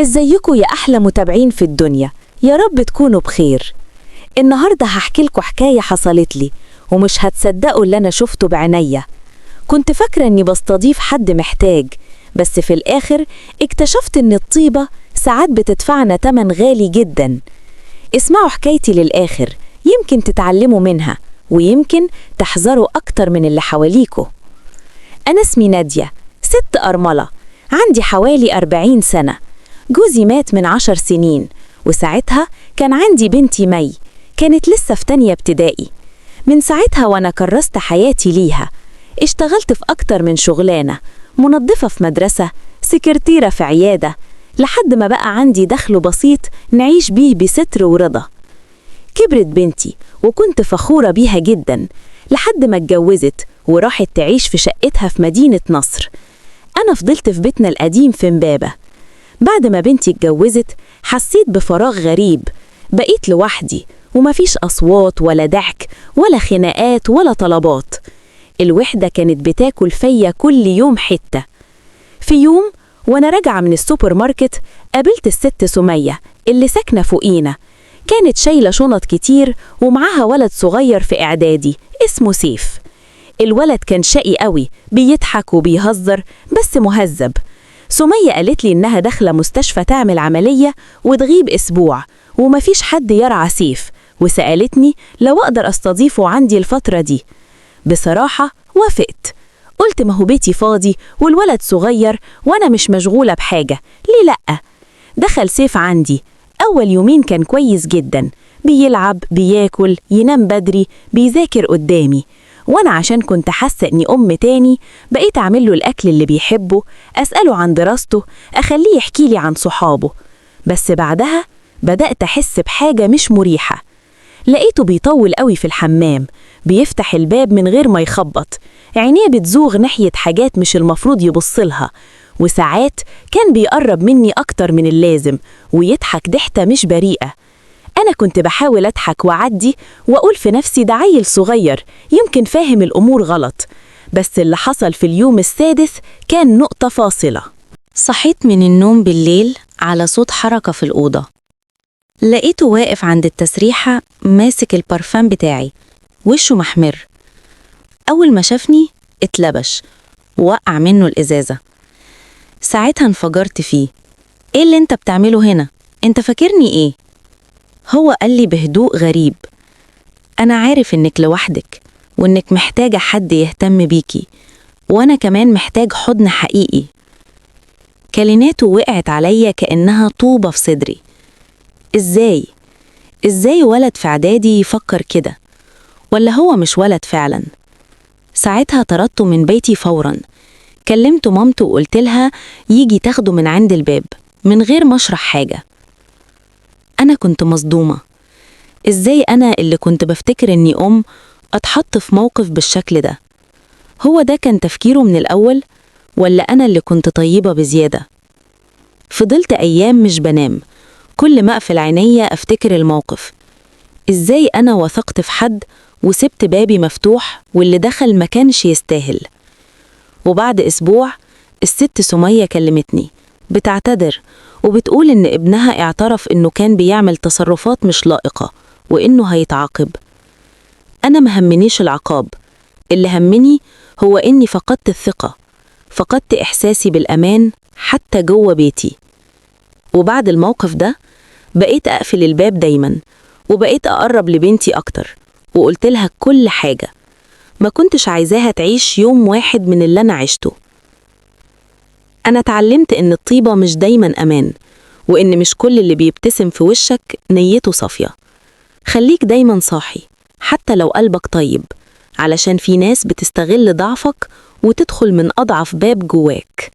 ازيكم يا أحلى متابعين في الدنيا؟ يا رب تكونوا بخير. النهاردة هحكي لكم حكاية حصلت لي ومش هتصدقوا اللي أنا شفته بعينيا. كنت فاكرة إني بستضيف حد محتاج، بس في الآخر اكتشفت إن الطيبة ساعات بتدفعنا تمن غالي جدا. اسمعوا حكايتي للآخر، يمكن تتعلموا منها ويمكن تحذروا أكتر من اللي حواليكوا. أنا اسمي نادية، ست أرملة، عندي حوالي 40 سنة. جوزي مات من 10 سنين، وساعتها كان عندي بنتي مي، كانت لسه في تانية ابتدائي. من ساعتها وأنا كرست حياتي ليها. اشتغلت في أكتر من شغلانة، منظفة في مدرسة، سكرتيرة في عيادة، لحد ما بقى عندي دخل بسيط نعيش بيه بستر ورضا. كبرت بنتي وكنت فخورة بيها جدا، لحد ما اتجوزت وراحت تعيش في شقتها في مدينة نصر. أنا فضلت في بيتنا القديم في إمبابة. بعد ما بنتي اتجوزت حسيت بفراغ غريب، بقيت لوحدي ومفيش أصوات ولا ضحك ولا خناقات ولا طلبات. الوحدة كانت بتاكل فيا كل يوم حتة. في يوم وأنا راجعة من السوبر ماركت قابلت الست سمية اللي ساكنة فوقينا. كانت شايلة شنط كتير ومعاها ولد صغير في إعدادي اسمه سيف. الولد كان شقي قوي، بيضحك وبيهزر بس مهذب. سمية قالت لي إنها داخلة مستشفى تعمل عملية وتغيب أسبوع ومفيش حد يرعى سيف، وسألتني لو أقدر أستضيفه عندي الفترة دي. بصراحة وافقت، قلت ما هو بيتي فاضي والولد صغير وأنا مش مشغولة بحاجة، ليه لأ؟ دخل سيف عندي. أول يومين كان كويس جدا، بيلعب، بياكل، ينام بدري، بيذاكر قدامي. وأنا عشان كنت حاسة إني أم تاني بقيت أعمله الأكل اللي بيحبه، أسأله عن دراسته، أخليه يحكيلي عن صحابه. بس بعدها بدأت أحس بحاجة مش مريحة. لقيته بيطول قوي في الحمام، بيفتح الباب من غير ما يخبط، عينيه بتزوغ ناحية حاجات مش المفروض يبصلها، وساعات كان بيقرب مني أكتر من اللازم ويضحك ضحكة مش بريئة. أنا كنت بحاول أضحك وأعدي وأقول في نفسي ده عيل صغير يمكن فاهم الأمور غلط، بس اللي حصل في اليوم السادس كان نقطة فاصلة. صحيت من النوم بالليل على صوت حركة في الأوضة. لقيته واقف عند التسريحة ماسك البارفان بتاعي، وشه محمر. أول ما شافني اتلبش ووقع منه الإزازة. ساعتها انفجرت فيه. إيه اللي انت بتعمله هنا؟ انت فاكرني إيه؟ هو قال لي بهدوء غريب: أنا عارف إنك لوحدك وإنك محتاجة حد يهتم بيكي، وأنا كمان محتاج حضن حقيقي. كلماته وقعت عليا كأنها طوبة في صدري. إزاي ولد في إعدادي يفكر كده؟ ولا هو مش ولد فعلا؟ ساعتها طردته من بيتي فورا. كلمت مامته وقلت لها يجي تاخده من عند الباب من غير ما اشرح حاجة. أنا كنت مصدومة. إزاي أنا اللي كنت بفتكر إني أم أتحط في موقف بالشكل ده؟ هو ده كان تفكيره من الأول ولا أنا اللي كنت طيبة بزيادة؟ فضلت أيام مش بنام، كل ما أقفل عينيا أفتكر الموقف. إزاي أنا وثقت في حد وسبت بابي مفتوح واللي دخل ما كانش يستاهل؟ وبعد أسبوع الست سمية كلمتني بتعتذر وبتقول إن ابنها اعترف إنه كان بيعمل تصرفات مش لائقة وإنه هيتعاقب. أنا مهمنيش العقاب، اللي همني هو إني فقدت الثقة، فقدت إحساسي بالأمان حتى جوه بيتي. وبعد الموقف ده بقيت أقفل الباب دايما، وبقيت أقرب لبنتي أكتر، وقلت لها كل حاجة. ما كنتش عايزاها تعيش يوم واحد من اللي أنا عشته. أنا اتعلمت إن الطيبة مش دايما أمان، وإن مش كل اللي بيبتسم في وشك نيته صافية. خليك دايما صاحي حتى لو قلبك طيب، علشان في ناس بتستغل ضعفك وتدخل من أضعف باب جواك.